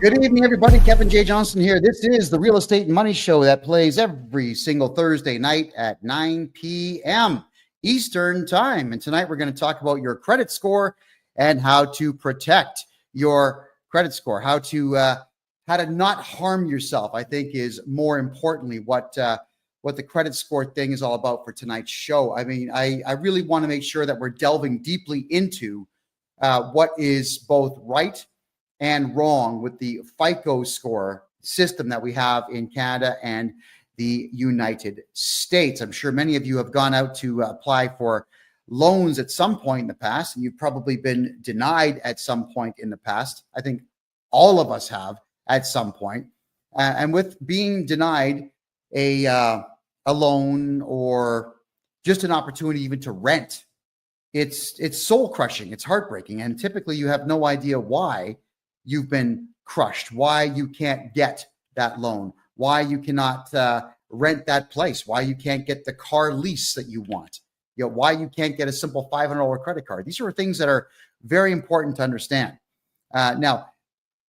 Good evening, everybody. Kevin J. Johnston here. This is the Real Estate and Money Show that plays every single Thursday night at 9 p.m. Eastern Time. And tonight we're going to talk about your credit score and how to protect your credit score, how to not harm yourself. I think is more importantly what the credit score thing is all about for tonight's show. I mean, I really want to make sure that we're delving deeply into what is both right and wrong with the FICO score system that we have in Canada and the United States. I'm sure many of you have gone out to apply for loans at some point in the past, and you've probably been denied at some point in the past. I think all of us have at some point. And with being denied a loan or just an opportunity even to rent, it's soul crushing. It's heartbreaking. And typically you have no idea why you've been crushed, why you can't get that loan, why you cannot rent that place, why you can't get the car lease that you want, why you can't get a simple $500 credit card. These are things that are very important to understand. Now,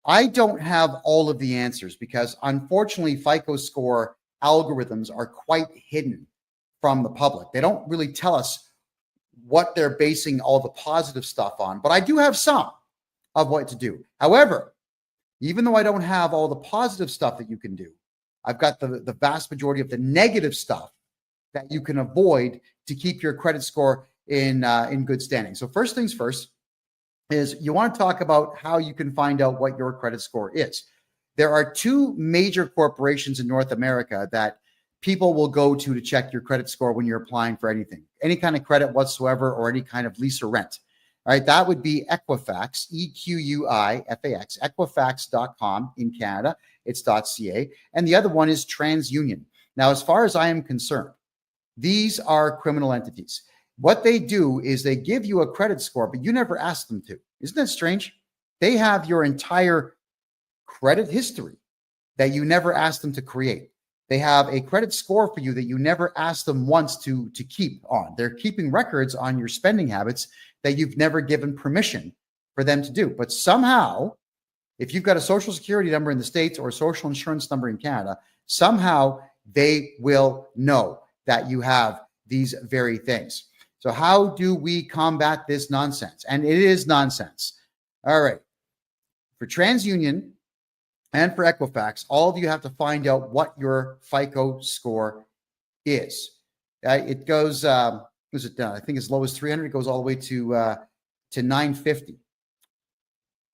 I don't have all of the answers because unfortunately, FICO score algorithms are quite hidden from the public. They don't really tell us what they're basing all the positive stuff on, but I do have some of what to do. However, even though I don't have all the positive stuff that you can do, I've got the vast majority of the negative stuff that you can avoid to keep your credit score in good standing. So first things first is you want to talk about how you can find out what your credit score is. There are two major corporations in North America that people will go to check your credit score when you're applying for anything, any kind of credit whatsoever, or any kind of lease or rent. All right, that would be Equifax, EQUIFAX, Equifax.com in Canada. It's .ca. And the other one is TransUnion. Now, as far as I am concerned, these are criminal entities. What they do is they give you a credit score, but you never ask them to. Isn't that strange? They have your entire credit history that you never asked them to create. They have a credit score for you that you never asked them once to keep on. They're keeping records on your spending habits that you've never given permission for them to do. But somehow, if you've got a social security number in the States or a social insurance number in Canada, somehow they will know that you have these very things. So how do we combat this nonsense? And it is nonsense. All right. For TransUnion and for Equifax, all of you have to find out what your FICO score is. It goes, I think as low as 300, it goes all the way to 950.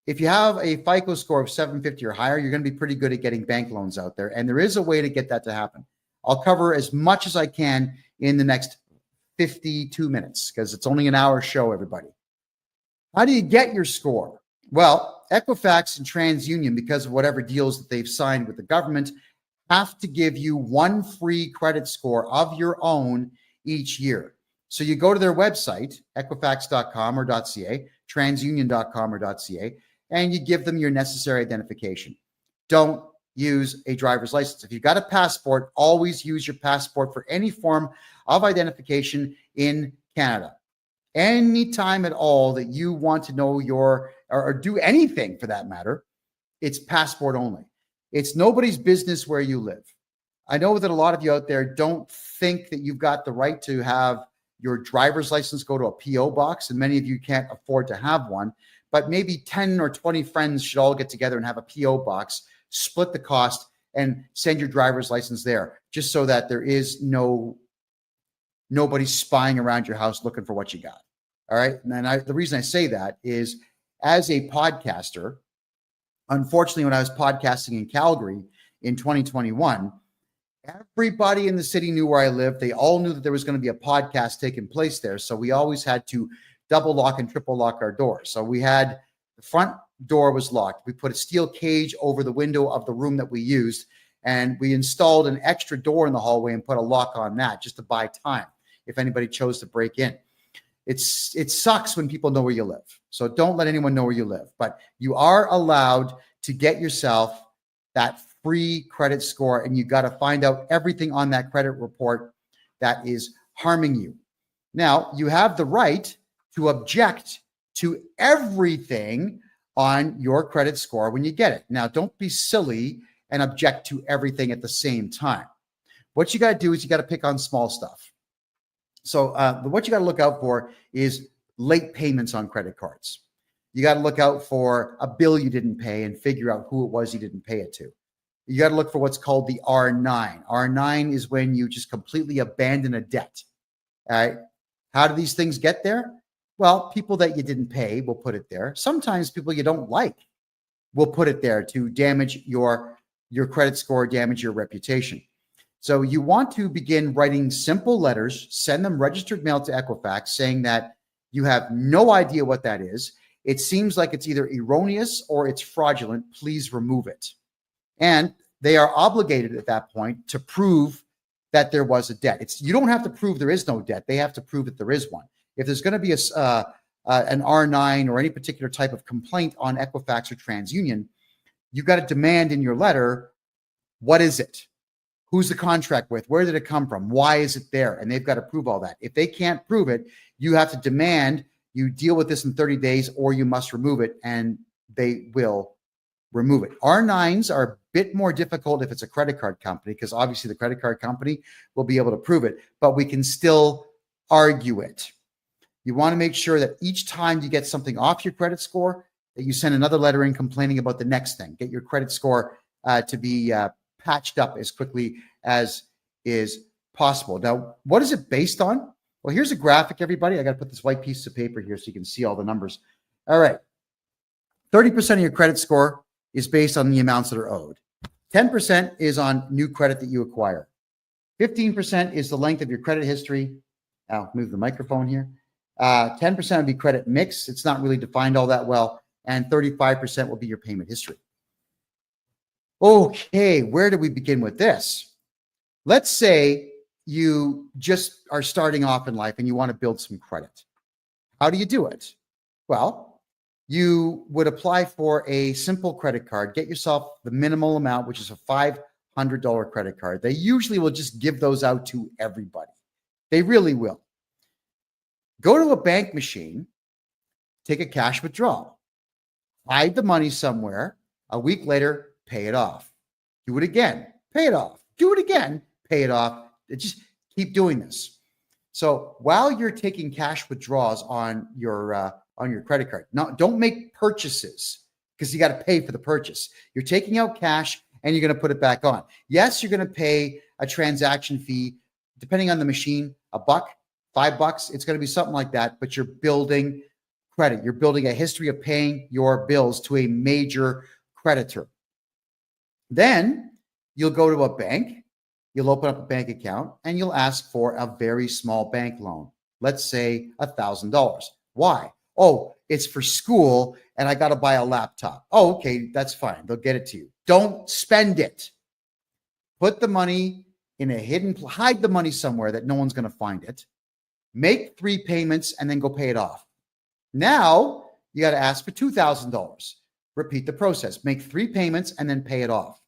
If you have a FICO score of 750 or higher, you're going to be pretty good at getting bank loans out there. And there is a way to get that to happen. I'll cover as much as I can in the next 52 minutes because it's only an hour show, everybody. How do you get your score? Well, Equifax and TransUnion, because of whatever deals that they've signed with the government, have to give you one free credit score of your own each year. So you go to their website, equifax.com or .ca, transunion.com or .ca, and you give them your necessary identification. Don't use a driver's license. If you've got a passport, always use your passport for any form of identification in Canada. Anytime at all that you want to know or do anything for that matter, it's passport only. It's nobody's business where you live. I know that a lot of you out there don't think that you've got the right to have your driver's license go to a PO box, and many of you can't afford to have one, but maybe 10 or 20 friends should all get together and have a PO box, split the cost, and send your driver's license there, just so that there is nobody spying around your house looking for what you got. All right. And the reason I say that is as a podcaster, unfortunately, when I was podcasting in Calgary in 2021, everybody in the city knew where I lived. They all knew that there was going to be a podcast taking place there. So we always had to double lock and triple lock our doors. So we had the front door was locked. We put a steel cage over the window of the room that we used, and we installed an extra door in the hallway and put a lock on that just to buy time if anybody chose to break in. It sucks when people know where you live. So don't let anyone know where you live. But you are allowed to get yourself that free credit score, and you got to find out everything on that credit report that is harming you. Now, you have the right to object to everything on your credit score when you get it. Now, don't be silly and object to everything at the same time. What you got to do is you got to pick on small stuff. So what you got to look out for is late payments on credit cards. You got to look out for a bill you didn't pay and figure out who it was you didn't pay it to. You got to look for what's called the R9. R9 is when you just completely abandon a debt. All right. How do these things get there? Well, people that you didn't pay will put it there. Sometimes people you don't like will put it there to damage your credit score, damage your reputation. So you want to begin writing simple letters, send them registered mail to Equifax saying that you have no idea what that is. It seems like it's either erroneous or it's fraudulent. Please remove it. And they are obligated at that point to prove that there was a debt. You don't have to prove there is no debt. They have to prove that there is one. If there's going to be an R9 or any particular type of complaint on Equifax or TransUnion, you've got to demand in your letter, what is it? Who's the contract with? Where did it come from? Why is it there? And they've got to prove all that. If they can't prove it, you have to demand you deal with this in 30 days or you must remove it, and they will remove it. R9s are a bit more difficult if it's a credit card company, because obviously the credit card company will be able to prove it, but we can still argue it. You want to make sure that each time you get something off your credit score, that you send another letter in complaining about the next thing. Get your credit score to be patched up as quickly as is possible. Now, what is it based on? Well, here's a graphic, everybody. I got to put this white piece of paper here so you can see all the numbers. All right. 30% of your credit score is based on the amounts that are owed. 10% is on new credit that you acquire. 15% is the length of your credit history. I'll move the microphone here. 10% would be credit mix. It's not really defined all that well. And 35% will be your payment history. Okay, where do we begin with this? Let's say you just are starting off in life and you want to build some credit. How do you do it? Well, you would apply for a simple credit card, get yourself the minimal amount, which is a $500 credit card. They usually will just give those out to everybody. They really will. Go to a bank machine, take a cash withdrawal, hide the money somewhere. A week later, pay it off. Do it again, pay it off. Do it again, pay it off. Just keep doing this. So while you're taking cash withdrawals on your credit card, now don't make purchases because you got to pay for the purchase. You're taking out cash and you're going to put it back on. Yes, you're going to pay a transaction fee, depending on the machine, $1, $5. It's going to be something like that, but you're building credit. You're building a history of paying your bills to a major creditor. Then you'll go to a bank, you'll open up a bank account, and you'll ask for a very small bank loan. Let's say $1,000. Why? Oh, it's for school and I got to buy a laptop. Oh, okay, that's fine. They'll get it to you. Don't spend it. Put the money in a hidden, hide the money somewhere that no one's going to find it. Make 3 payments and then go pay it off. Now you got to ask for $2,000. Repeat the process. Make 3 payments and then pay it off.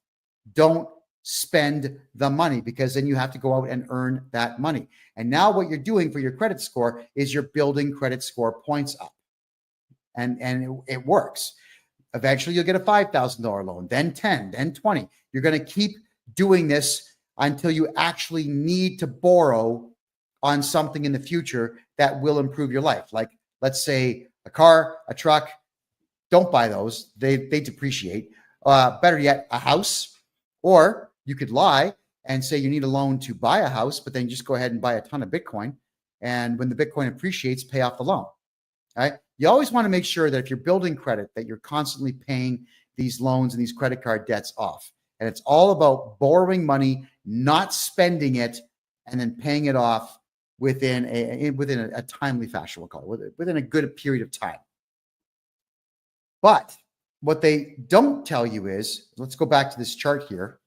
Don't spend the money, because then you have to go out and earn that money. And now what you're doing for your credit score is you're building credit score points up. And it works. Eventually you'll get a $5,000 loan, then 10, then 20. You're going to keep doing this until you actually need to borrow on something in the future that will improve your life. Like, let's say a car, a truck. Don't buy those. They depreciate. Better yet, a house. Or you could lie and say you need a loan to buy a house, but then just go ahead and buy a ton of Bitcoin. And when the Bitcoin appreciates, pay off the loan. All right. You always want to make sure that if you're building credit, that you're constantly paying these loans and these credit card debts off. And it's all about borrowing money, not spending it, and then paying it off within a timely fashion, we'll call it, within a good period of time. But what they don't tell you is, let's go back to this chart here,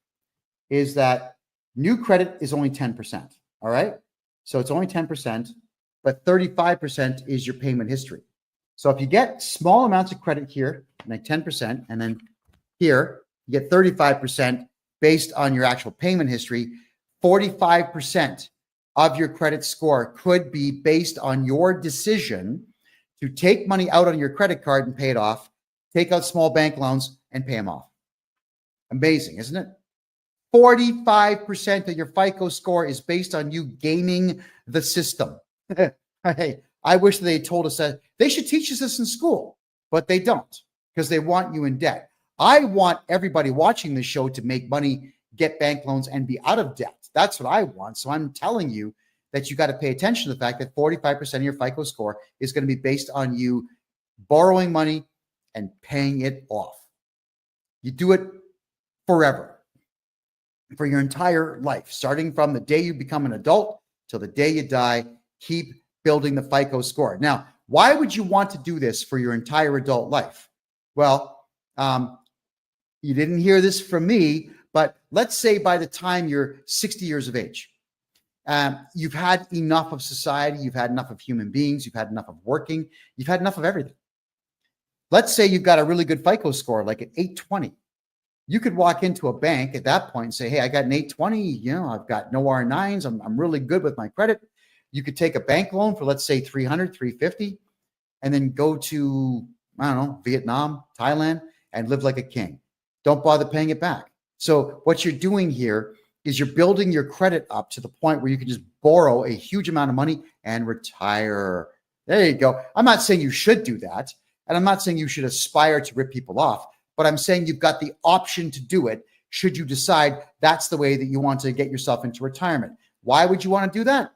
is that new credit is only 10%. All right. So it's only 10%, but 35% is your payment history. So if you get small amounts of credit here, like 10%, and then here, you get 35% based on your actual payment history, 45% of your credit score could be based on your decision to take money out on your credit card and pay it off, take out small bank loans, and pay them off. Amazing, isn't it? 45% of your FICO score is based on you gaming the system. Hey, I wish they told us that. They should teach us this in school, but they don't, because they want you in debt. I want everybody watching this show to make money, get bank loans, and be out of debt. That's what I want. So I'm telling you that you got to pay attention to the fact that 45% of your FICO score is going to be based on you borrowing money and paying it off. You do it forever, for your entire life, starting from the day you become an adult till the day you die. Keep building the FICO score. Now, why would you want to do this for your entire adult life? Well, you didn't hear this from me, but let's say by the time you're 60 years of age, you've had enough of society, you've had enough of human beings, you've had enough of working, you've had enough of everything. Let's say you've got a really good FICO score, like an 820. You could walk into a bank at that point and say, hey, I got an 820, you know, I've got no R9s, I'm really good with my credit. You could take a bank loan for, let's say, 300, 350, and then go to, I don't know, Vietnam, Thailand, and live like a king. Don't bother paying it back. So what you're doing here is you're building your credit up to the point where you can just borrow a huge amount of money and retire. There you go. I'm not saying you should do that, and I'm not saying you should aspire to rip people off, but I'm saying you've got the option to do it should you decide that's the way that you want to get yourself into retirement. Why would you want to do that?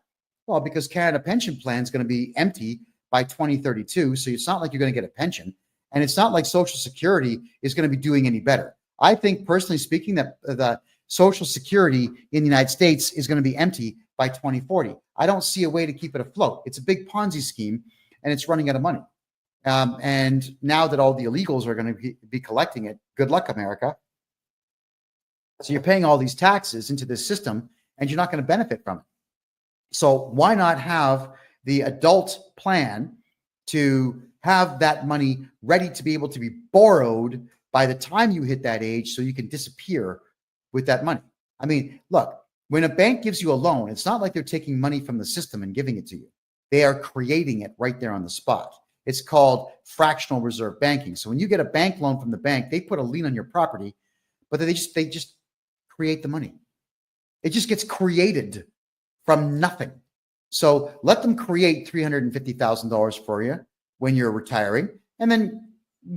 Well, because Canada Pension Plan is going to be empty by 2032, so it's not like you're going to get a pension, and it's not like Social Security is going to be doing any better. I think, personally speaking, that the Social Security in the United States is going to be empty by 2040. I don't see a way to keep it afloat. It's a big Ponzi scheme, and it's running out of money. And now that all the illegals are going to be collecting it, good luck, America. So you're paying all these taxes into this system, and you're not going to benefit from it. So why not have the adult plan to have that money ready to be able to be borrowed by the time you hit that age, so you can disappear with that money? I mean, look, when a bank gives you a loan, it's not like they're taking money from the system and giving it to you. They are creating it right there on the spot. It's called fractional reserve banking. So when you get a bank loan from the bank, they put a lien on your property, but they just create the money. It just gets created from nothing. So let them create $350,000 for you when you're retiring, and then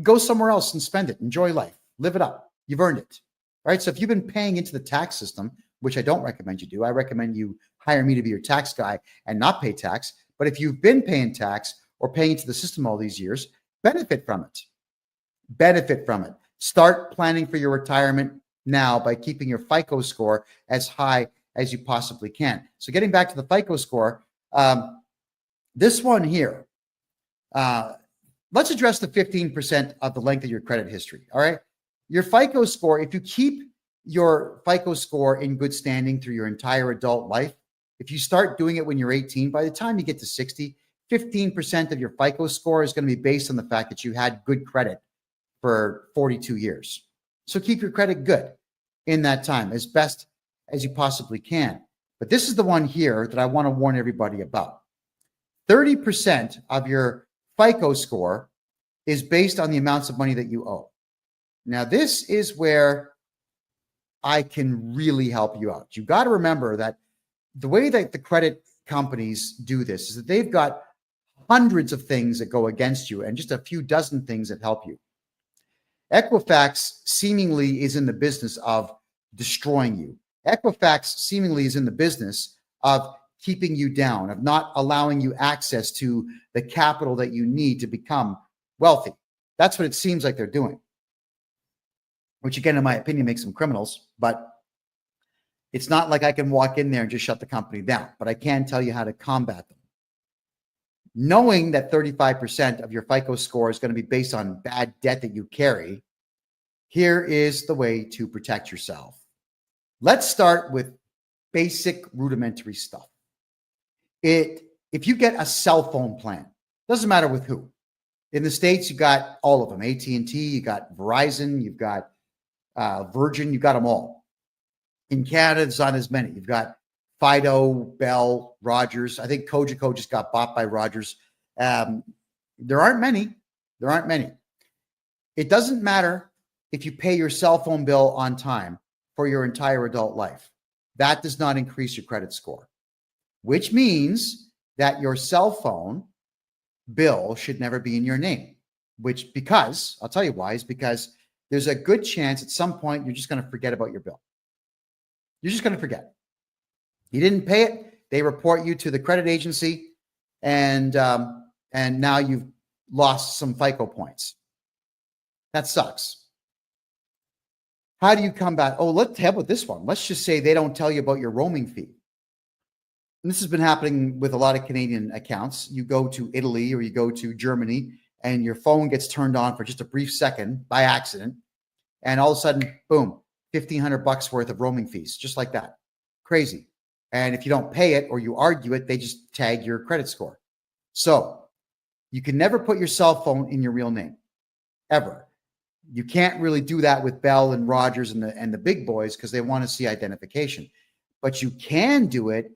go somewhere else and spend it. Enjoy life. Live it up. You've earned it. Right? So if you've been paying into the tax system, which I don't recommend you do, I recommend you hire me to be your tax guy and not pay tax. But if you've been paying tax or paying into the system all these years, benefit from it. Benefit from it. Start planning for your retirement now by keeping your FICO score as high as you possibly can. So getting back to the FICO score, this one here, let's address the 15% of the length of your credit history. All right. Your FICO score, if you keep your FICO score in good standing through your entire adult life, if you start doing it when you're 18, by the time you get to 60, 15% of your FICO score is going to be based on the fact that you had good credit for 42 years. So keep your credit good in that time as best as you possibly can. But this is the one here that I want to warn everybody about. 30% of your FICO score is based on the amounts of money that you owe. Now, this is where I can really help you out. You got to remember that the way that the credit companies do this is that they've got hundreds of things that go against you and just a few dozen things that help you. Equifax seemingly is in the business of destroying you. Equifax seemingly is in the business of keeping you down, of not allowing you access to the capital that you need to become wealthy. That's what it seems like they're doing, which again, in my opinion, makes them criminals. But it's not like I can walk in there and just shut the company down, but I can tell you how to combat them. Knowing that 35% of your FICO score is going to be based on bad debt that you carry, here is the way to protect yourself. Let's start with basic rudimentary stuff. If you get a cell phone plan, doesn't matter with who. In the States, you got all of them. AT&T, you got Verizon, you've got Virgin, you got them all. In Canada, there's not as many. You've got Fido, Bell, Rogers. I think Cogeco just got bought by Rogers. There aren't many. It doesn't matter if you pay your cell phone bill on time for your entire adult life. That does not increase your credit score, which means that your cell phone bill should never be in your name, because I'll tell you why, is because there's a good chance at some point you're just going to forget about your bill. You're just going to forget. You didn't pay it. They report you to the credit agency, and now you've lost some FICO points. That sucks. How do you come back? Oh, let's have with this one. Let's just say they don't tell you about your roaming fee. And this has been happening with a lot of Canadian accounts. You go to Italy or you go to Germany and your phone gets turned on for just a brief second by accident. And all of a sudden, boom, $1,500 worth of roaming fees, just like that. Crazy. And if you don't pay it or you argue it, they just tag your credit score. So you can never put your cell phone in your real name, ever. You can't really do that with Bell and Rogers and the big boys because they want to see identification. But you can do it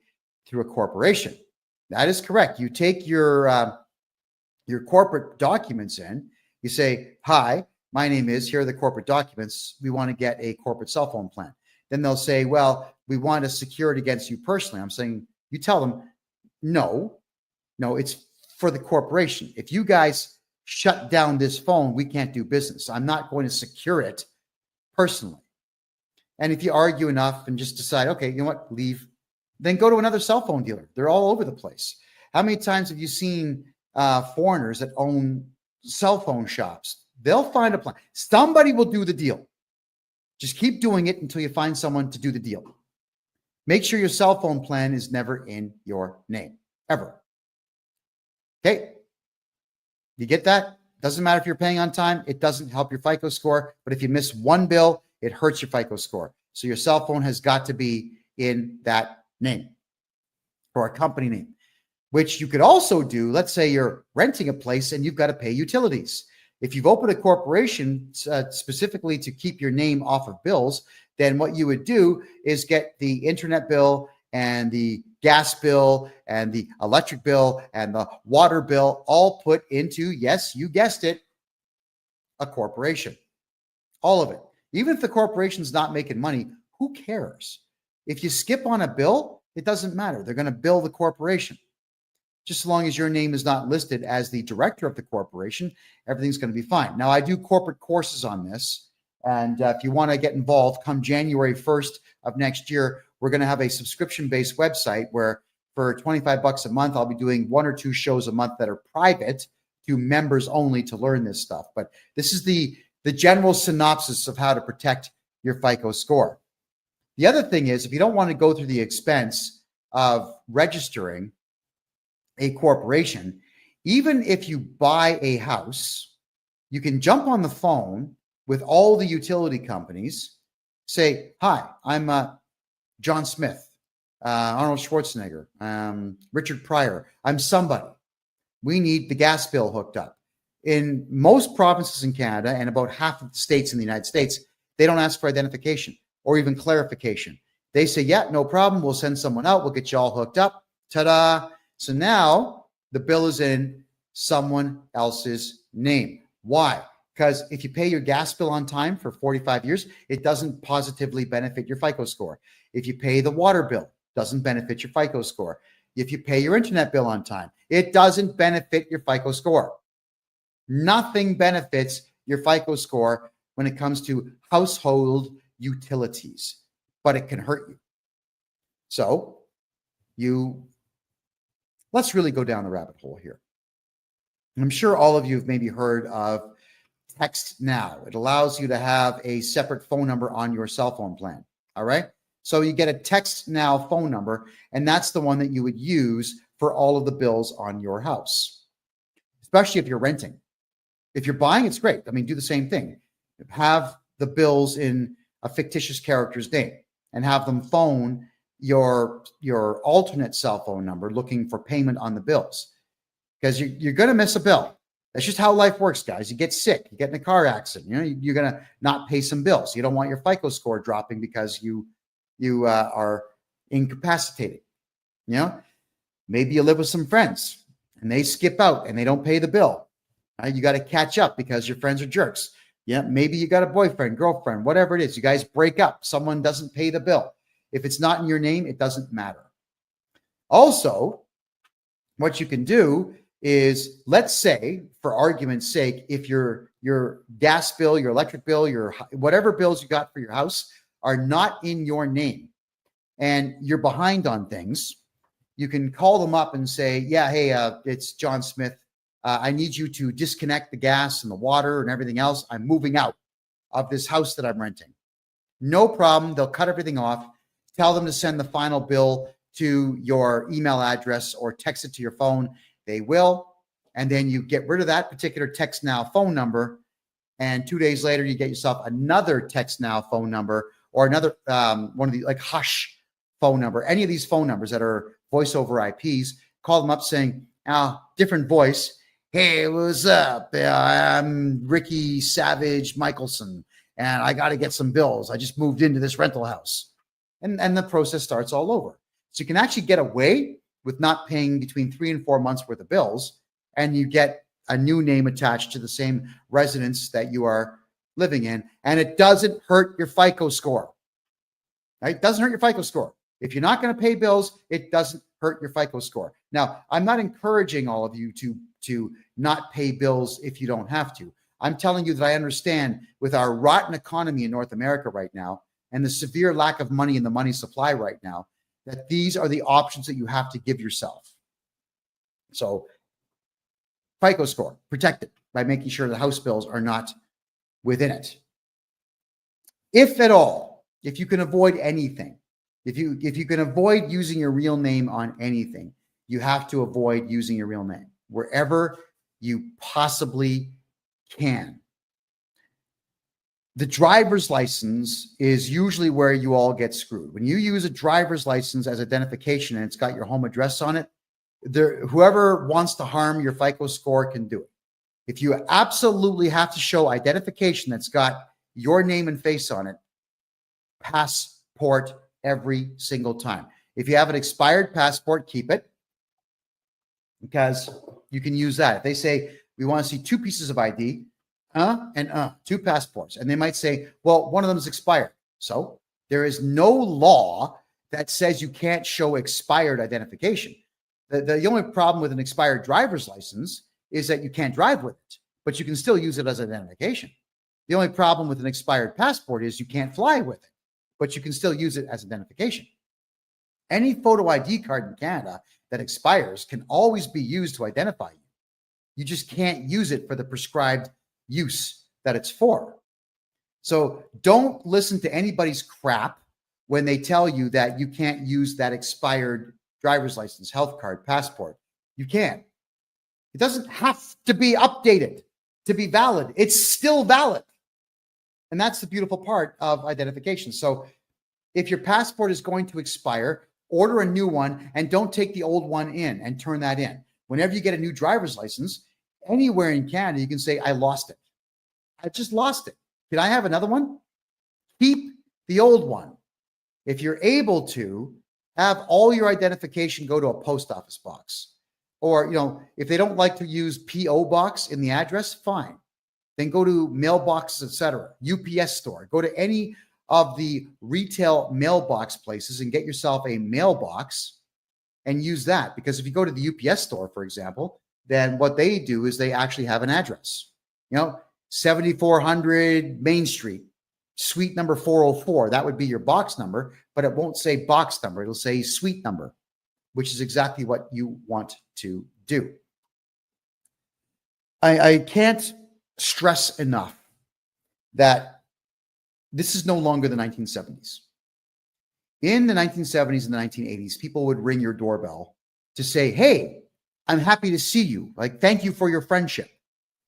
through a corporation. That is correct. You take your corporate documents in. You say, "Hi, my name is, here are the corporate documents. We want to get a corporate cell phone plan." Then they'll say, "Well, we want to secure it against you personally." I'm saying, you tell them, no, it's for the corporation. If you guys shut down this phone, we can't do business. I'm not going to secure it personally. And if you argue enough and just decide, okay, you know what, leave, then go to another cell phone dealer. They're all over the place. How many times have you seen foreigners that own cell phone shops? They'll find a plan. Somebody will do the deal. Just keep doing it until you find someone to do the deal. Make sure your cell phone plan is never in your name, ever. Okay? You get that? Doesn't matter if you're paying on time. It doesn't help your FICO score. But if you miss one bill, it hurts your FICO score. So your cell phone has got to be in that name or a company name, which you could also do. Let's say you're renting a place and you've got to pay utilities. If you've opened a corporation specifically to keep your name off of bills, then what you would do is get the internet bill and the gas bill and the electric bill and the water bill all put into, yes, you guessed it, a corporation. All of it. Even if the corporation's not making money, who cares? If you skip on a bill, it doesn't matter. They're going to bill the corporation. Just as long as your name is not listed as the director of the corporation, everything's going to be fine. Now, I do corporate courses on this. And if you want to get involved, come January 1st of next year, we're going to have a subscription-based website where for $25 a month, I'll be doing 1 or 2 shows a month that are private to members only to learn this stuff. But this is the general synopsis of how to protect your FICO score. The other thing is, if you don't want to go through the expense of registering a corporation, even if you buy a house, you can jump on the phone with all the utility companies, say, "Hi, I'm John Smith, Arnold Schwarzenegger, Richard Pryor. I'm somebody. We need the gas bill hooked up." In most provinces in Canada and about half of the states in the United States, they don't ask for identification or even clarification. They say, "Yeah, no problem. We'll send someone out. We'll get you all hooked up." Ta-da. So now the bill is in someone else's name. Why? Because if you pay your gas bill on time for 45 years, it doesn't positively benefit your FICO score. If you pay the water bill, it doesn't benefit your FICO score. If you pay your internet bill on time, it doesn't benefit your FICO score. Nothing benefits your FICO score when it comes to household utilities, but it can hurt you. So let's really go down the rabbit hole here. And I'm sure all of you have maybe heard of Text Now. It allows you to have a separate phone number on your cell phone plan. All right. So you get a Text Now phone number, and that's the one that you would use for all of the bills on your house, especially if you're renting. If you're buying, it's great. I mean, do the same thing. Have the bills in a fictitious character's name and have them phone your alternate cell phone number looking for payment on the bills, because you're going to miss a bill. That's just how life works, guys. You get sick, you get in a car accident, you're going to not pay some bills. You don't want your FICO score dropping because you are incapacitated. Maybe you live with some friends and they skip out and they don't pay the bill. You got to catch up because your friends are jerks. Yeah, maybe you got a boyfriend, girlfriend, whatever it is. You guys break up. Someone doesn't pay the bill. If it's not in your name, it doesn't matter. Also, what you can do is, let's say, for argument's sake, if your gas bill, your electric bill, your whatever bills you got for your house are not in your name and you're behind on things, you can call them up and say, yeah, hey, it's John Smith. I need you to disconnect the gas and the water and everything else. I'm moving out of this house that I'm renting. No problem. They'll cut everything off. Tell them to send the final bill to your email address or text it to your phone. They will. And then you get rid of that particular text now phone number. And 2 days later, you get yourself another text now phone number or another one of the like Hush phone number. Any of these phone numbers that are voice over IPs, call them up saying, different voice. Hey, what's up? I'm Ricky Savage Michelson, and I got to get some bills. I just moved into this rental house. And the process starts all over. So you can actually get away with not paying between 3 and 4 months worth of bills, and you get a new name attached to the same residence that you are living in, and it doesn't hurt your FICO score. Right? It doesn't hurt your FICO score. If you're not going to pay bills, it doesn't hurt your FICO score. Now, I'm not encouraging all of you to not pay bills if you don't have to. I'm telling you that I understand with our rotten economy in North America right now and the severe lack of money in the money supply right now, that these are the options that you have to give yourself. So FICO score, protect it by making sure the house bills are not within it. If at all, if you can avoid anything, if you can avoid using your real name on anything, you have to avoid using your real name wherever you possibly can. The driver's license is usually where you all get screwed. When you use a driver's license as identification and it's got your home address on it, whoever wants to harm your FICO score can do it. If you absolutely have to show identification that's got your name and face on it, passport every single time. If you have an expired passport, keep it, because you can use that. If they say, we want to see 2 pieces of ID, 2 passports, and they might say, well, one of them is expired. So there is no law that says you can't show expired identification. The only problem with an expired driver's license is that you can't drive with it, but you can still use it as identification. The only problem with an expired passport is you can't fly with it, but you can still use it as identification. Any photo ID card in Canada that expires can always be used to identify you. You just can't use it for the prescribed use that it's for. So don't listen to anybody's crap when they tell you that you can't use that expired driver's license, health card, passport. You can. It doesn't have to be updated to be valid. It's still valid. And that's the beautiful part of identification. So if your passport is going to expire, order a new one and don't take the old one in and turn that in. Whenever you get a new driver's license, anywhere in Canada, you can say, I lost it. I just lost it. Can I have another one? Keep the old one. If you're able to, have all your identification go to a post office box. Or, if they don't like to use P.O. box in the address, fine. Then go to mailboxes, etc. UPS store. Go to any of the retail mailbox places and get yourself a mailbox and use that. Because if you go to the UPS store, for example, then what they do is they actually have an address. 7400 Main Street, suite number 404. That would be your box number, but it won't say box number. It'll say suite number, which is exactly what you want to do. I can't stress enough that this is no longer the 1970s. In the 1970s and the 1980s, people would ring your doorbell to say, hey, I'm happy to see you. Like, thank you for your friendship.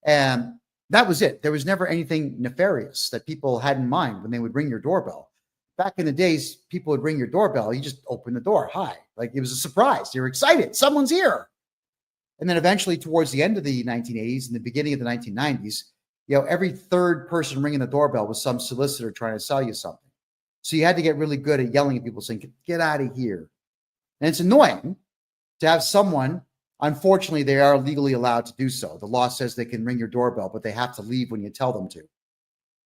And that was it. There was never anything nefarious that people had in mind when they would ring your doorbell. Back in the days, people would ring your doorbell. You just open the door. Hi. Like, it was a surprise. You're excited. Someone's here. And then eventually towards the end of the 1980s and the beginning of the 1990s, every third person ringing the doorbell was some solicitor trying to sell you something. So you had to get really good at yelling at people saying, get out of here. And it's annoying to have someone, unfortunately, they are legally allowed to do so. The law says they can ring your doorbell, but they have to leave when you tell them to.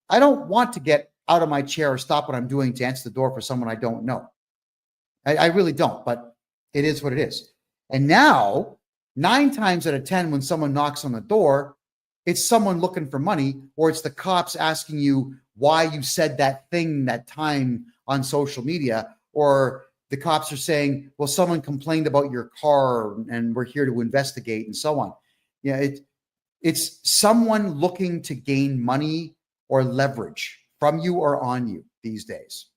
I don't want to get out of my chair or stop what I'm doing to answer the door for someone I don't know. I really don't, but it is what it is. And now, 9 times out of 10, when someone knocks on the door, it's someone looking for money, or it's the cops asking you why you said that thing that time on social media, or the cops are saying, well, someone complained about your car and we're here to investigate, and so on. Yeah, it's someone looking to gain money or leverage from you or on you these days.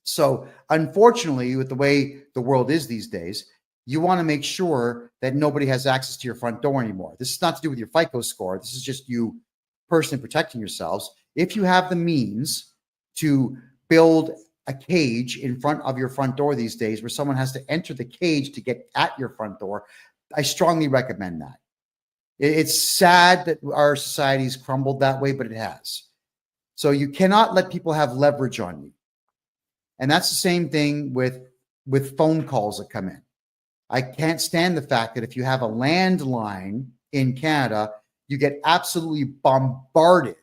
So unfortunately, with the way the world is these days, you want to make sure that nobody has access to your front door anymore. This is not to do with your FICO score. This is just you personally protecting yourselves. If you have the means to build a cage in front of your front door these days where someone has to enter the cage to get at your front door, I strongly recommend that. It's sad that our society's crumbled that way, but it has. So you cannot let people have leverage on you. And that's the same thing with phone calls that come in. I can't stand the fact that if you have a landline in Canada, you get absolutely bombarded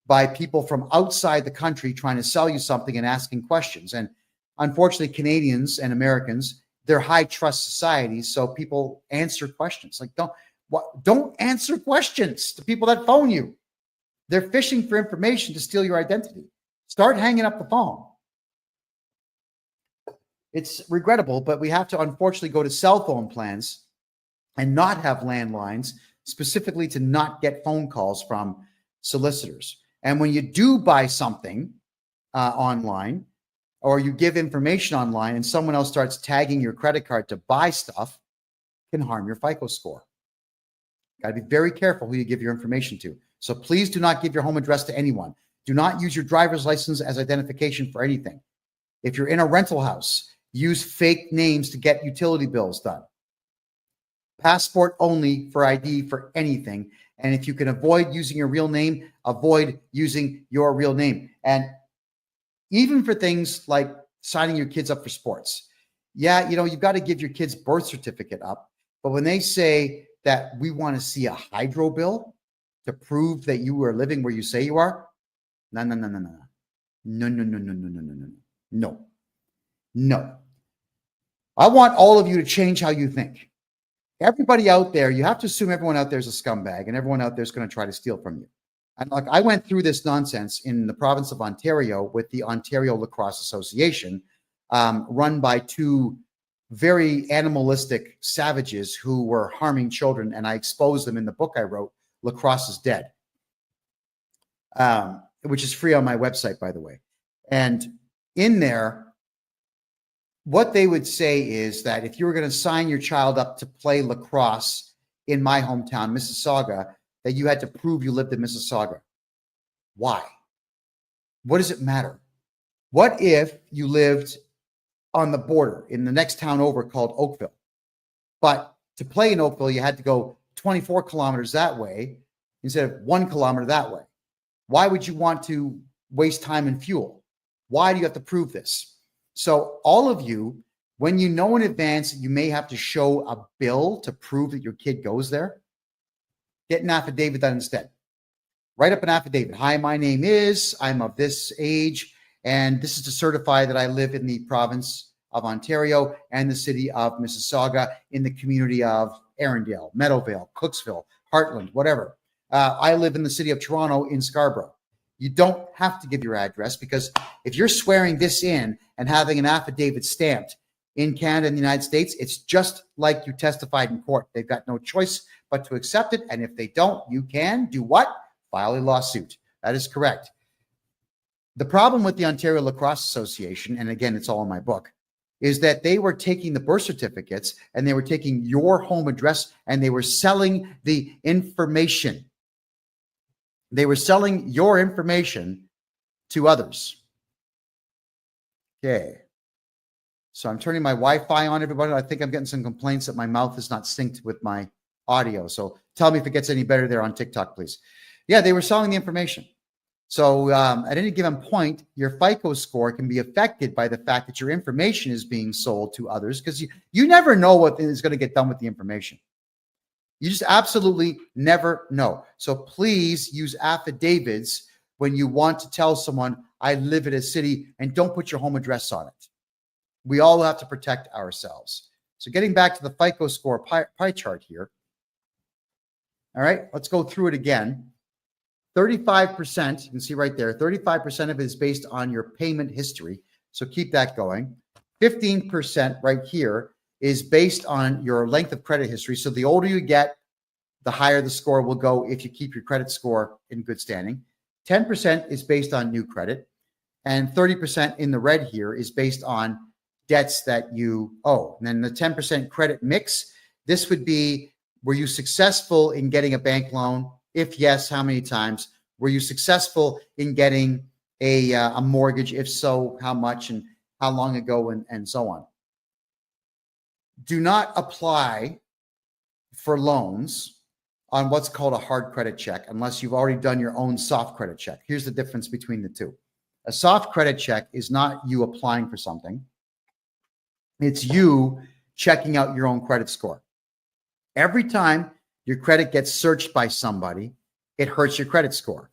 by people from outside the country trying to sell you something and asking questions. And unfortunately, Canadians and Americans, they're high trust societies, so people answer questions. Like, don't answer questions to people that phone you. They're fishing for information to steal your identity. Start hanging up the phone. It's regrettable, but we have to unfortunately go to cell phone plans and not have landlines, specifically to not get phone calls from solicitors. And when you do buy something online, or you give information online and someone else starts tagging your credit card to buy stuff, it can harm your FICO score. Got to be very careful who you give your information to. So please do not give your home address to anyone. Do not use your driver's license as identification for anything. If you're in a rental house, use fake names to get utility bills done. Passport only for ID for anything. And if you can avoid using your real name, avoid using your real name. And even for things like signing your kids up for sports. Yeah, you've got to give your kid's birth certificate up. But when they say that we want to see a hydro bill to prove that you are living where you say you are, no. I want all of you to change how you think. Everybody out there, you have to assume everyone out there is a scumbag and everyone out there is going to try to steal from you. And like, I went through this nonsense in the province of Ontario with the Ontario Lacrosse Association, run by 2 very animalistic savages who were harming children. And I exposed them in the book I wrote, Lacrosse is Dead, which is free on my website, by the way. And in there, what they would say is that if you were going to sign your child up to play lacrosse in my hometown, Mississauga, that you had to prove you lived in Mississauga. Why? What does it matter? What if you lived on the border in the next town over called Oakville? But to play in Oakville, you had to go 24 kilometers that way instead of 1 kilometer that way. Why would you want to waste time and fuel? Why do you have to prove this? So all of you, when you know in advance that you may have to show a bill to prove that your kid goes there, get an affidavit done instead. Write up an affidavit. Hi, my name is, I'm of this age, and this is to certify that I live in the province of Ontario and the city of Mississauga in the community of Arundel, Meadowvale, Cooksville, Heartland, whatever. I live in the city of Toronto in Scarborough. You don't have to give your address, because if you're swearing this in and having an affidavit stamped in Canada and the United States, it's just like you testified in court. They've got no choice but to accept it. And if they don't, you can do what? File a lawsuit. That is correct. The problem with the Ontario Lacrosse Association, and again, it's all in my book, is that they were taking the birth certificates and they were taking your home address and they were selling the information. They were selling your information to others. Okay. So I'm turning my Wi-Fi on, everybody. I think I'm getting some complaints that my mouth is not synced with my audio. So tell me if it gets any better there on TikTok, please. Yeah, they were selling the information. So at any given point, your FICO score can be affected by the fact that your information is being sold to others, because you never know what is going to get done with the information. You just absolutely never know. So please use affidavits when you want to tell someone, I live in a city, and don't put your home address on it. We all have to protect ourselves. So getting back to the FICO score pie chart here. All right, let's go through it again. 35%, you can see right there, 35% of it is based on your payment history. So keep that going. 15% right here is based on your length of credit history. So the older you get, the higher the score will go if you keep your credit score in good standing. 10% is based on new credit. And 30% in the red here is based on debts that you owe. And then the 10% credit mix, this would be, were you successful in getting a bank loan? If yes, how many times? Were you successful in getting a mortgage? If so, how much and how long ago, and so on. Do not apply for loans on what's called a hard credit check unless you've already done your own soft credit check. Here's the difference between the two. A soft credit check is not you applying for something. It's you checking out your own credit score. Every time your credit gets searched by somebody, it hurts your credit score,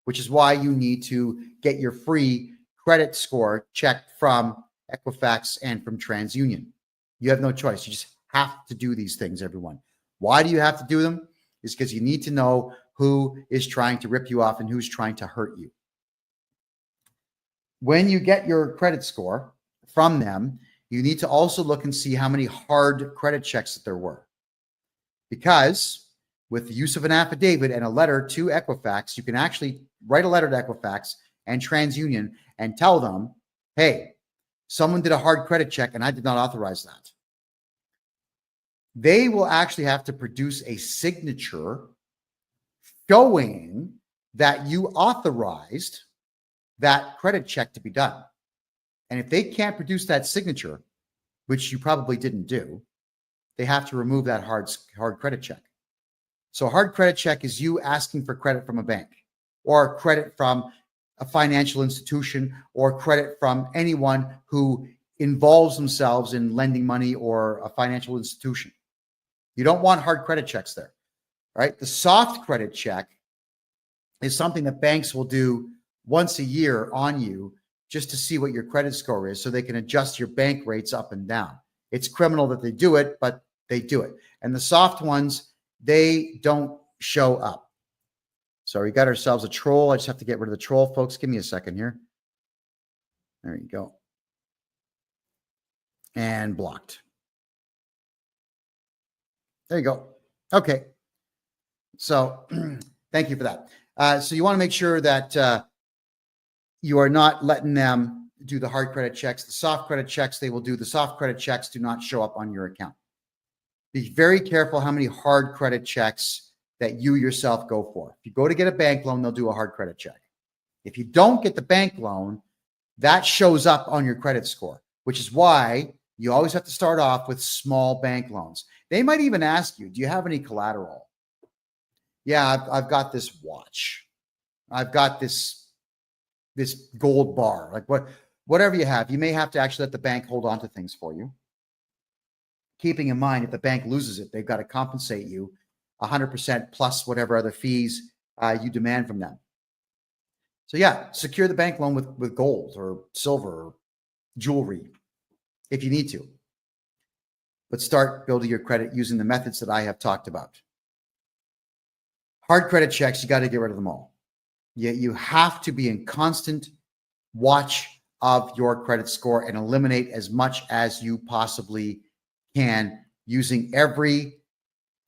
which is why you need to get your free credit score checked from Equifax and from TransUnion. You have no choice. You just have to do these things, everyone. Why do you have to do them? It's because you need to know who is trying to rip you off and who's trying to hurt you. When you get your credit score from them, you need to also look and see how many hard credit checks that there were. Because with the use of an affidavit and a letter to Equifax, you can actually write a letter to Equifax and TransUnion and tell them, hey, someone did a hard credit check and I did not authorize that. They will actually have to produce a signature showing that you authorized that credit check to be done. And if they can't produce that signature, which you probably didn't do, they have to remove that hard credit check. So a hard credit check is you asking for credit from a bank or credit from a financial institution or credit from anyone who involves themselves in lending money or a financial institution. You don't want hard credit checks there, right? The soft credit check is something that banks will do once a year on you just to see what your credit score is so they can adjust your bank rates up and down. It's criminal that they do it, but they do it. And the soft ones, they don't show up. So we got ourselves a troll. I just have to get rid of the troll, folks. Give me a second here. There you go. And blocked. There you go. Okay. So thank you for that. So you want to make sure that you are not letting them do the hard credit checks. The soft credit checks, they will do. The soft credit checks do not show up on your account. Be very careful how many hard credit checks that you yourself go for. If you go to get a bank loan, they'll do a hard credit check. If you don't get the bank loan, that shows up on your credit score, which is why you always have to start off with small bank loans. They might even ask you, do you have any collateral? Yeah, I've got this watch. I've got this gold bar, like whatever you have. You may have to actually let the bank hold on to things for you. Keeping in mind, if the bank loses it, they've got to compensate you 100% plus whatever other fees you demand from them. So yeah, secure the bank loan with gold or silver or jewelry if you need to. But start building your credit using the methods that I have talked about. Hard credit checks, you got to get rid of them all. You have to be in constant watch of your credit score and eliminate as much as you possibly can using everything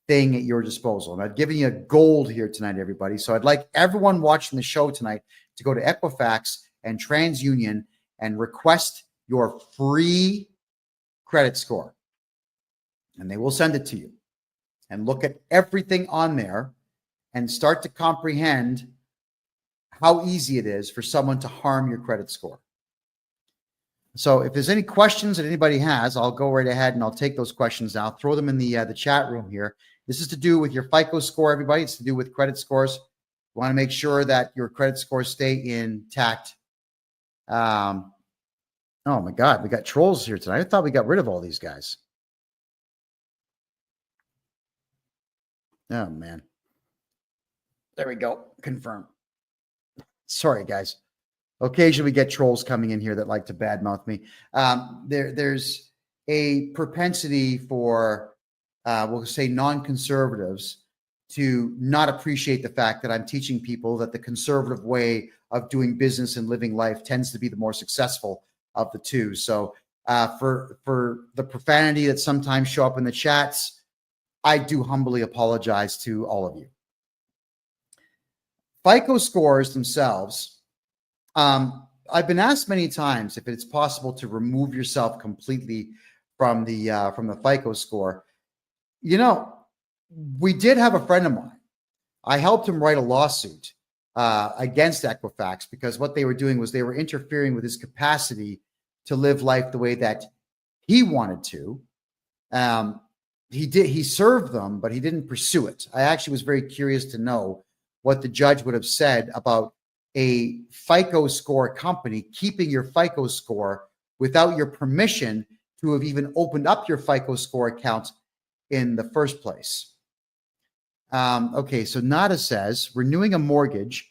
at your disposal. And I've given you a gold here tonight, everybody. So I'd like everyone watching the show tonight to go to Equifax and TransUnion and request your free credit score. And they will send it to you. And look at everything on there and start to comprehend how easy it is for someone to harm your credit score. So if there's any questions that anybody has, I'll go right ahead and I'll take those questions now. Throw them in the chat room here. This is to do with your FICO score, everybody. It's to do with credit scores. You want to make sure that your credit scores stay intact. Oh my God, we got trolls here tonight. I thought we got rid of all these guys. Oh man. There we go. Confirm. Sorry, guys. Occasionally we get trolls coming in here that like to badmouth me. There's a propensity for, we'll say, non-conservatives to not appreciate the fact that I'm teaching people that the conservative way of doing business and living life tends to be the more successful of the two. So for the profanity that sometimes show up in the chats, I do humbly apologize to all of you. FICO scores themselves, I've been asked many times if it's possible to remove yourself completely from the FICO score. You know, we did have a friend of mine. I helped him write a lawsuit against Equifax because what they were doing was they were interfering with his capacity to live life the way that he wanted to. He served them, but he didn't pursue it. I actually was very curious to know what the judge would have said about a FICO score company keeping your FICO score without your permission to have even opened up your FICO score account in the first place. Okay, so Nada says, renewing a mortgage,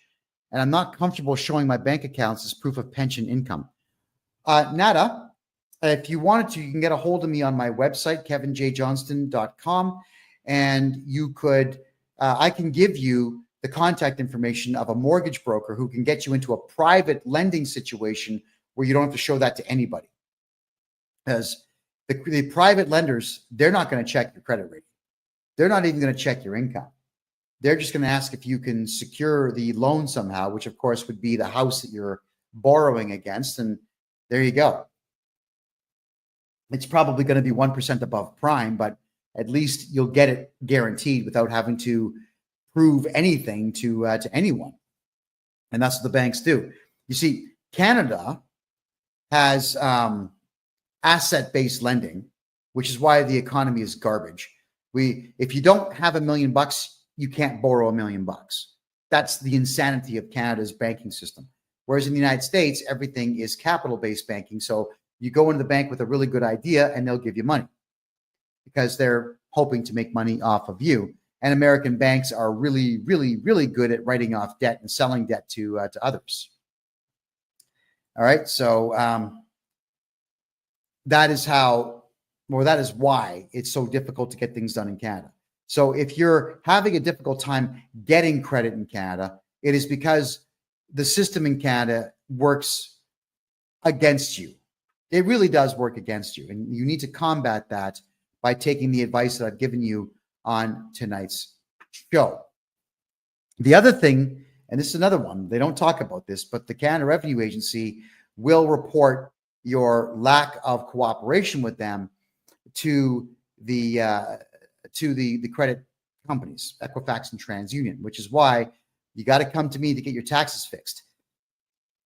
and I'm not comfortable showing my bank accounts as proof of pension income. Nada, if you wanted to, you can get a hold of me on my website, kevinjjohnston.com, and you could, I can give you the contact information of a mortgage broker who can get you into a private lending situation where you don't have to show that to anybody. Because the private lenders, they're not going to check your credit rating. They're not even going to check your income. They're just going to ask if you can secure the loan somehow, which of course would be the house that you're borrowing against. And there you go. It's probably going to be 1% above prime, but at least you'll get it guaranteed without having to prove anything to anyone. And that's what the banks do. You see, Canada has asset-based lending, which is why the economy is garbage. If you don't have $1 million, you can't borrow $1 million. That's the insanity of Canada's banking system. Whereas in the United States, everything is capital-based banking. So you go into the bank with a really good idea and they'll give you money because they're hoping to make money off of you. And American banks are really, really, really good at writing off debt and selling debt to others. All right. So that is why it's so difficult to get things done in Canada. So if you're having a difficult time getting credit in Canada, it is because the system in Canada works against you. It really does work against you. And you need to combat that by taking the advice that I've given you on tonight's show. The other thing, and this is another one, they don't talk about this, but the Canada Revenue Agency will report your lack of cooperation with them to the credit companies, Equifax and TransUnion, which is why you got to come to me to get your taxes fixed.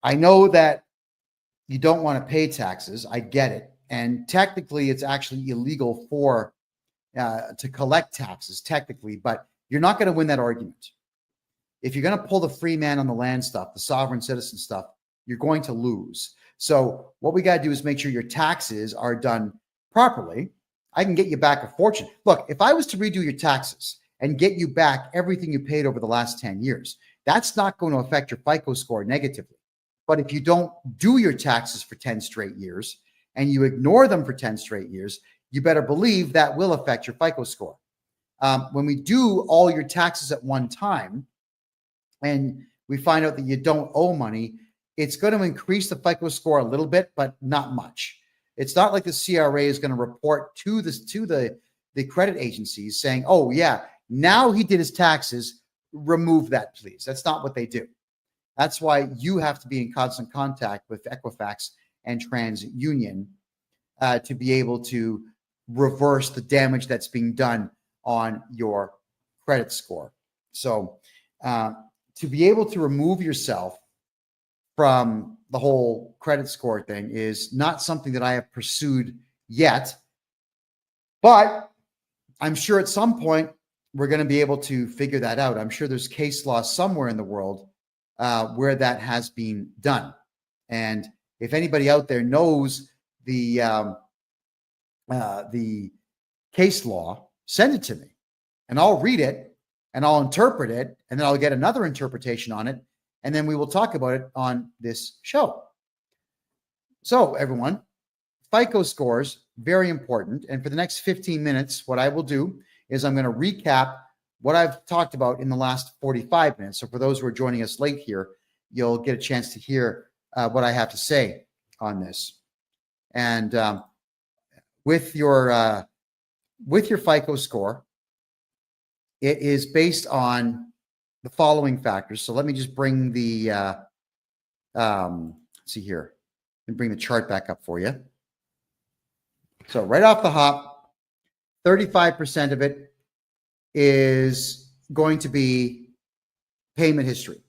I know that you don't want to pay taxes. I get it. And technically, it's actually illegal to collect taxes, technically, but you're not going to win that argument. If you're going to pull the free man on the land stuff, the sovereign citizen stuff, you're going to lose. So what we got to do is make sure your taxes are done properly. I can get you back a fortune. Look, if I was to redo your taxes and get you back everything you paid over the last 10 years, that's not going to affect your FICO score negatively. But if you don't do your taxes for 10 straight years and you ignore them for 10 straight years, you better believe that will affect your FICO score. When we do all your taxes at one time and we find out that you don't owe money, it's going to increase the FICO score a little bit, but not much. It's not like the CRA is going to report to the credit agencies saying, oh, yeah, now he did his taxes, remove that, please. That's not what they do. That's why you have to be in constant contact with Equifax and TransUnion to be able to reverse the damage that's being done on your credit score. So to be able to remove yourself from the whole credit score thing is not something that I have pursued yet, but I'm sure at some point we're going to be able to figure that out. I'm sure there's case law somewhere in the world where that has been done. And if anybody out there knows the case law, send it to me and I'll read it and I'll interpret it and then I'll get another interpretation on it and then we will talk about it on this show. So everyone, FICO scores, very important. And for the next 15 minutes, what I will do is I'm going to recap what I've talked about in the last 45 minutes. So for those who are joining us late here, you'll get a chance to hear what I have to say on this. And with your FICO score, it is based on the following factors. So let me just bring the let's see here, and bring the chart back up for you. So right off the hop, 35% of it is going to be payment history.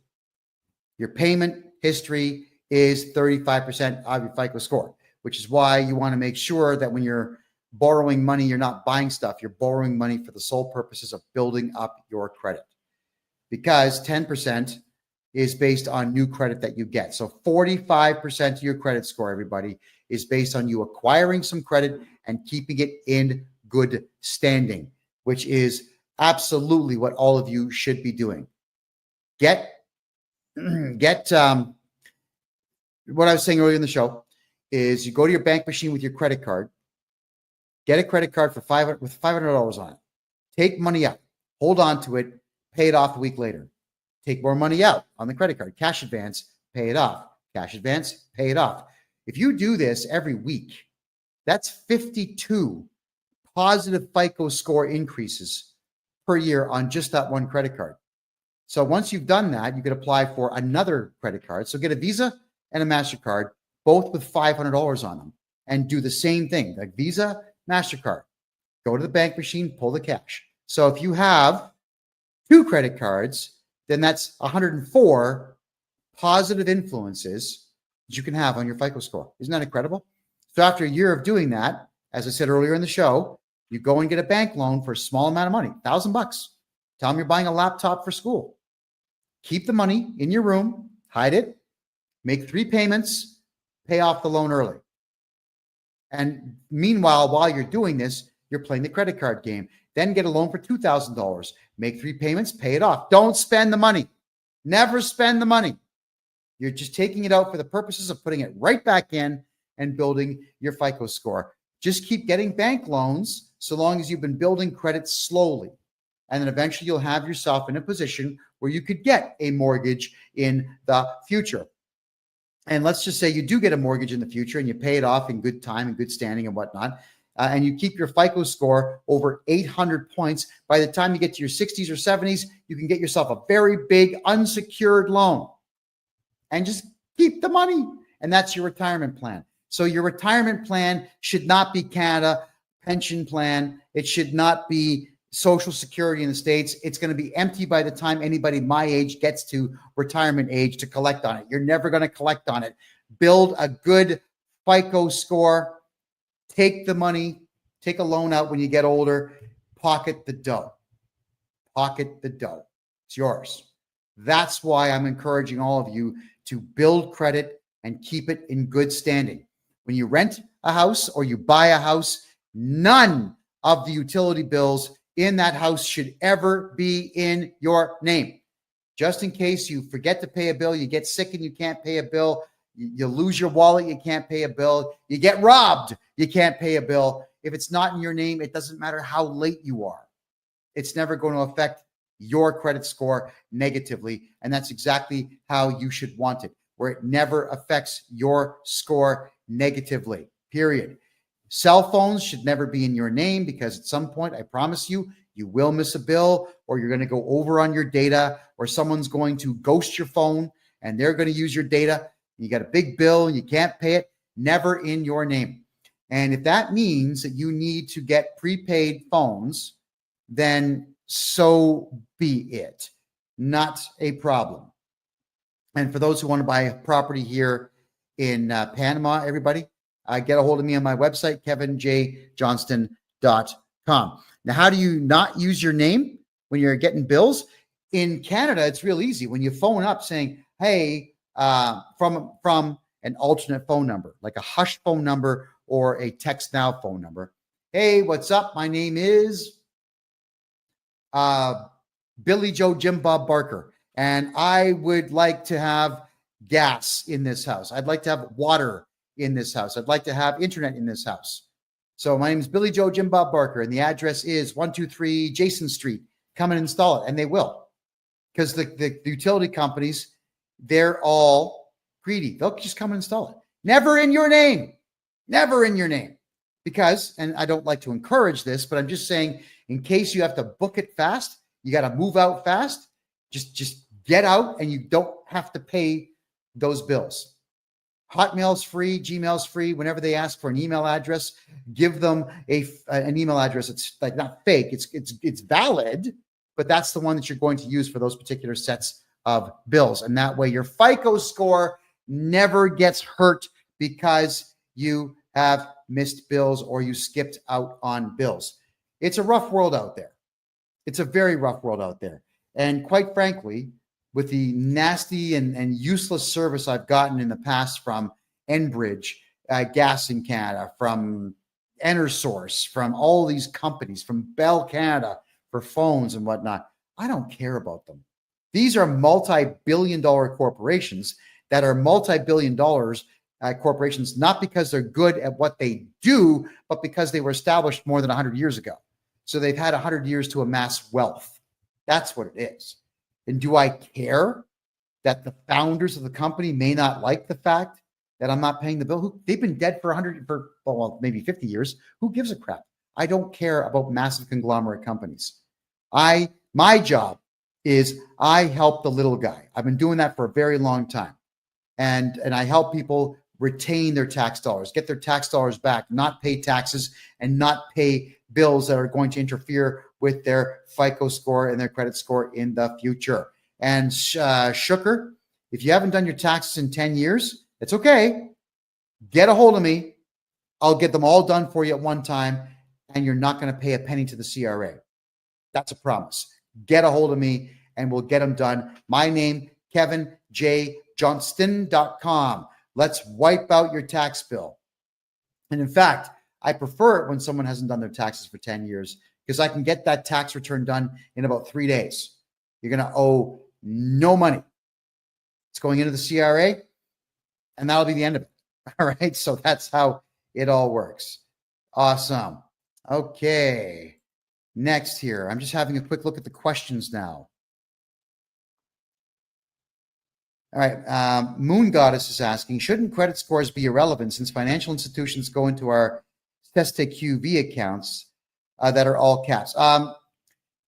Your payment history is 35% of your FICO score, which is why you want to make sure that when you're borrowing money, you're not buying stuff. You're borrowing money for the sole purposes of building up your credit, because 10% is based on new credit that you get. So 45% of your credit score, everybody, is based on you acquiring some credit and keeping it in good standing, which is absolutely what all of you should be doing. Get what I was saying earlier in the show is you go to your bank machine with your credit card, get a credit card for $500 on it, take money out, hold on to it, pay it off a week later. Take more money out on the credit card, cash advance, pay it off, cash advance, pay it off. If you do this every week, that's 52 positive FICO score increases per year on just that one credit card. So once you've done that, you could apply for another credit card. So get a Visa and a MasterCard, both with $500 on them, and do the same thing, like Visa, MasterCard. Go to the bank machine, pull the cash. So if you have 2 credit cards, then that's 104 positive influences that you can have on your FICO score. Isn't that incredible? So after a year of doing that, as I said earlier in the show, you go and get a bank loan for a small amount of money, $1,000. Tell them you're buying a laptop for school. Keep the money in your room, hide it, make 3 payments, pay off the loan early. And meanwhile, while you're doing this, you're playing the credit card game. Then get a loan for $2,000. Make 3 payments, pay it off. Don't spend the money. Never spend the money. You're just taking it out for the purposes of putting it right back in and building your FICO score. Just keep getting bank loans so long as you've been building credit slowly. And then eventually you'll have yourself in a position where you could get a mortgage in the future. And let's just say you do get a mortgage in the future and you pay it off in good time and good standing and whatnot. And you keep your FICO score over 800 points. By the time you get to your 60s or 70s, you can get yourself a very big unsecured loan and just keep the money. And that's your retirement plan. So your retirement plan should not be Canada pension plan. It should not be Social Security in the States. It's going to be empty by the time anybody my age gets to retirement age to collect on it. You're never going to collect on it. Build a good FICO score. Take the money, take a loan out when you get older, pocket the dough. Pocket the dough. It's yours. That's why I'm encouraging all of you to build credit and keep it in good standing. When you rent a house or you buy a house, none of the utility bills in that house should ever be in your name. Just in case you forget to pay a bill, you get sick and you can't pay a bill, you lose your wallet, you can't pay a bill, you get robbed, you can't pay a bill. If it's not in your name, it doesn't matter how late you are. It's never going to affect your credit score negatively. And that's exactly how you should want it, where it never affects your score negatively, period. Cell phones should never be in your name because at some point, I promise you, you will miss a bill or you're going to go over on your data or someone's going to ghost your phone and they're going to use your data. You got a big bill and you can't pay it, never in your name. And if that means that you need to get prepaid phones, then so be it. Not a problem. And for those who want to buy a property here in Panama, everybody, get a hold of me on my website, kevinjjohnston.com. Now, how do you not use your name when you're getting bills? In Canada, it's real easy. When you phone up saying, hey, from an alternate phone number, like a hush phone number or a text now phone number. Hey, what's up? My name is Billy Joe Jim Bob Barker. and I would like to have gas in this house. I'd like to have water in this house. I'd like to have internet in this house. So my name is Billy Joe Jim Bob Barker, and the address is 123 Jason Street. Come and install it, and they will, because the utility companies, they're all greedy. They'll just come and install it. Never in your name. Never in your name. Because, and I don't like to encourage this, but I'm just saying, in case you have to book it fast, you got to move out fast, just get out, and you don't have to pay those bills. Hotmail's free, Gmail's free. Whenever they ask for an email address, give them an email address. It's like not fake. It's valid, but that's the one that you're going to use for those particular sets of bills. And that way your FICO score never gets hurt because you have missed bills or you skipped out on bills. It's a rough world out there. It's a very rough world out there. And quite frankly, with the nasty and useless service I've gotten in the past from Enbridge, Gas in Canada, from EnerSource, from all these companies, from Bell Canada for phones and whatnot, I don't care about them. These are multi-billion-dollar corporations that are multi-billion dollars corporations, not because they're good at what they do, but because they were established more than 100 years ago. So they've had 100 years to amass wealth. That's what it is. And do I care that the founders of the company may not like the fact that I'm not paying the bill? They've been dead for maybe 50 years. Who gives a crap? I don't care about massive conglomerate companies. My job is I help the little guy. I've been doing that for a very long time. And I help people retain their tax dollars, get their tax dollars back, not pay taxes and not pay bills that are going to interfere with their FICO score and their credit score in the future. And Shooker, if you haven't done your taxes in 10 years, it's okay. Get a hold of me. I'll get them all done for you at one time, and you're not going to pay a penny to the CRA. That's a promise. Get a hold of me, and we'll get them done. My name, KevinJJohnston.com. Let's wipe out your tax bill. And in fact, I prefer it when someone hasn't done their taxes for 10 years because I can get that tax return done in about 3 days. You're going to owe no money. It's going into the CRA, and that'll be the end of it. All right. So that's how it all works. Awesome. Okay. Next here, I'm just having a quick look at the questions now. All right. Moon Goddess is asking, shouldn't credit scores be irrelevant since financial institutions go into our QV accounts that are all caps?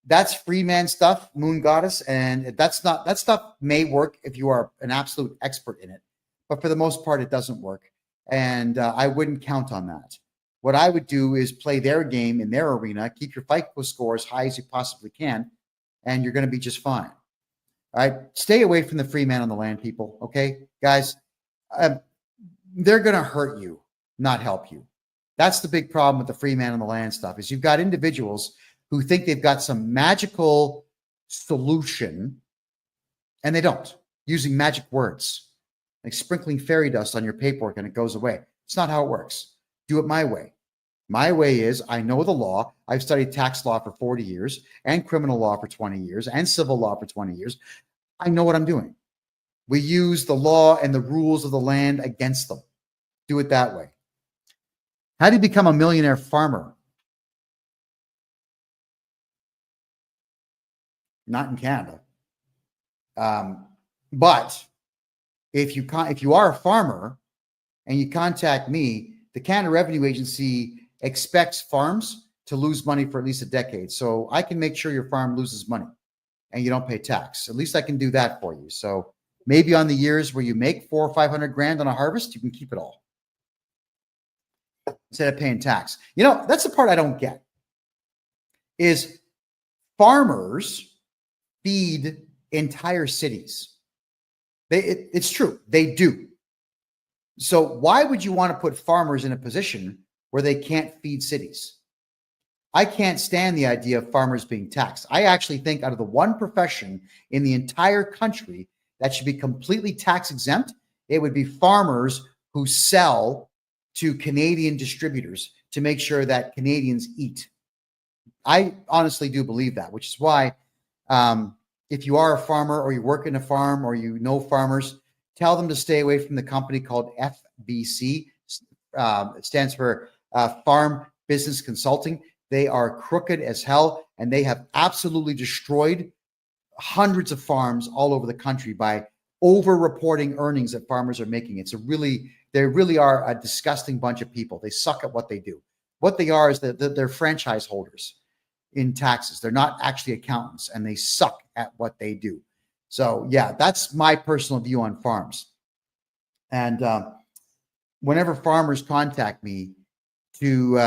That's free man stuff, Moon Goddess, and that stuff may work if you are an absolute expert in it, but for the most part, it doesn't work, and I wouldn't count on that. What I would do is play their game in their arena, keep your FICO score as high as you possibly can, and you're going to be just fine. All right, stay away from the free man on the land, people. Okay, guys, they're going to hurt you, not help you. That's the big problem with the free man on the land stuff is you've got individuals who think they've got some magical solution, and they don't, using magic words, like sprinkling fairy dust on your paperwork and it goes away. It's not how it works. Do it my way. My way is I know the law. I've studied tax law for 40 years and criminal law for 20 years and civil law for 20 years. I know what I'm doing. We use the law and the rules of the land against them. Do it that way. How do you become a millionaire farmer? Not in Canada. But if you are a farmer and you contact me, the Canada Revenue Agency expects farms to lose money for at least a decade. So I can make sure your farm loses money and you don't pay tax. At least I can do that for you. So maybe on the years where you make 400 or 500 grand on a harvest, you can keep it all instead of paying tax. You know, that's the part I don't get is farmers feed entire cities. It's true. They do. So why would you want to put farmers in a position where they can't feed cities? I can't stand the idea of farmers being taxed. I actually think out of the one profession in the entire country that should be completely tax exempt, it would be farmers who sell to Canadian distributors to make sure that Canadians eat. I honestly do believe that, which is why if you are a farmer or you work in a farm or you know farmers, tell them to stay away from the company called FBC. It stands for Farm Business Consulting. They are crooked as hell, and they have absolutely destroyed hundreds of farms all over the country by over-reporting earnings that farmers are making. They really are a disgusting bunch of people. They suck at what they do. What they are is that they're franchise holders in taxes. They're not actually accountants, and they suck at what they do. So yeah, that's my personal view on farms. And whenever farmers contact me to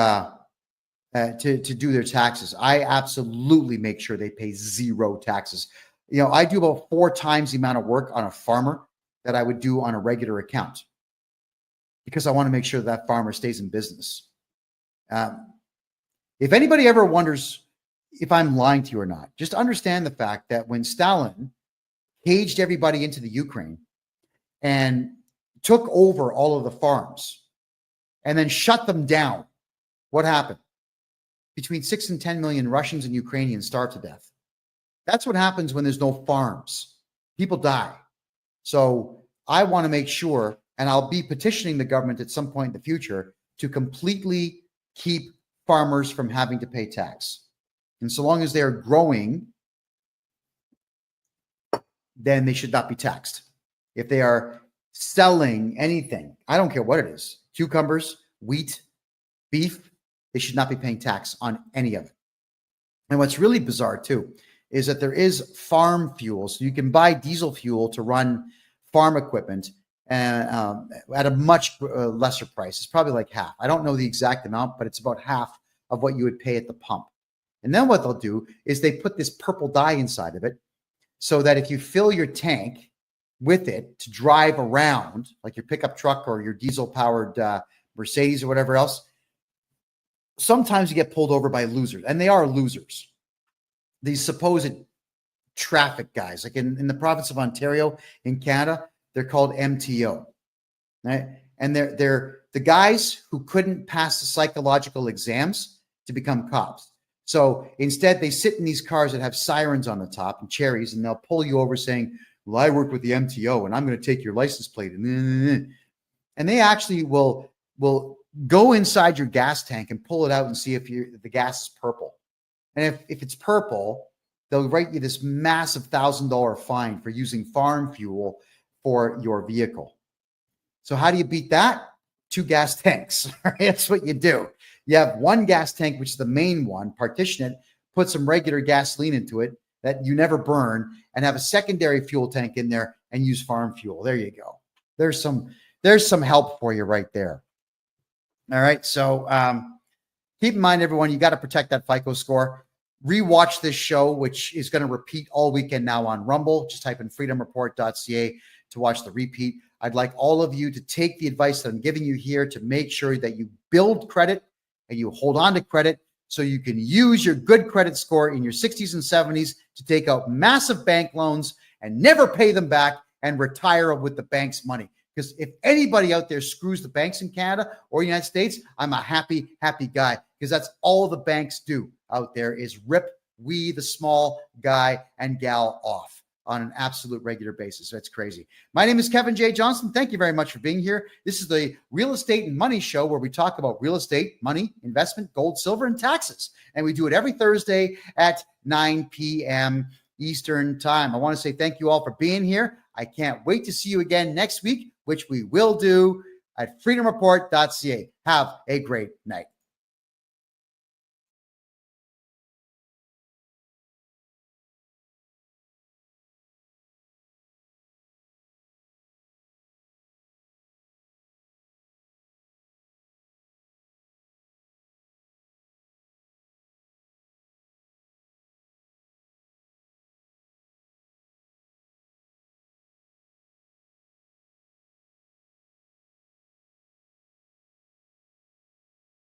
do their taxes, I absolutely make sure they pay zero taxes. I do about 4 times the amount of work on a farmer that I would do on a regular account, because I want to make sure that farmer stays in business. If anybody ever wonders if I'm lying to you or not, just understand the fact that when Stalin caged everybody into the Ukraine and took over all of the farms and then shut them down, what happened? Between 6 and 10 million Russians and Ukrainians starved to death. That's what happens when there's no farms. People die. So I want to make sure, and I'll be petitioning the government at some point in the future to completely keep farmers from having to pay tax. And so long as they're growing, then they should not be taxed. If they are selling anything, I don't care what it is, cucumbers, wheat, beef, they should not be paying tax on any of it. And what's really bizarre too is that there is farm fuel. So you can buy diesel fuel to run farm equipment at a much lesser price. It's probably like half. I don't know the exact amount, but it's about half of what you would pay at the pump. And then what they'll do is they put this purple dye inside of it so that if you fill your tank with it to drive around, like your pickup truck or your diesel-powered Mercedes or whatever else, sometimes you get pulled over by losers, and they are losers. These supposed traffic guys, like in the province of Ontario in Canada, they're called MTO, right? And they're the guys who couldn't pass the psychological exams to become cops. So instead, they sit in these cars that have sirens on the top and cherries, and they'll pull you over saying, well, I work with the MTO, and I'm going to take your license plate. And they actually will go inside your gas tank and pull it out and see if the gas is purple. And if it's purple, they'll write you this massive $1,000 fine for using farm fuel for your vehicle. So how do you beat that? 2 gas tanks. That's what you do. You have 1 gas tank, which is the main one, partition it, put some regular gasoline into it that you never burn, and have a secondary fuel tank in there and use farm fuel. There you go. There's some help for you right there. All right. So keep in mind, everyone, you got to protect that FICO score. Rewatch this show, which is going to repeat all weekend now on Rumble. Just type in freedomreport.ca to watch the repeat. I'd like all of you to take the advice that I'm giving you here to make sure that you build credit and you hold on to credit so you can use your good credit score in your 60s and 70s to take out massive bank loans and never pay them back and retire with the bank's money. Because if anybody out there screws the banks in Canada or the United States, I'm a happy guy, because that's all the banks do out there is rip we, the small guy and gal, off on an absolute regular basis. That's crazy. My name is Kevin J. Johnston. Thank you very much for being here. This is the Real Estate and Money Show, where we talk about real estate, money, investment, gold, silver, and taxes. And we do it every Thursday at 9 p.m. Eastern Time. I want to say thank you all for being here. I can't wait to see you again next week, which we will do at freedomreport.ca. Have a great night.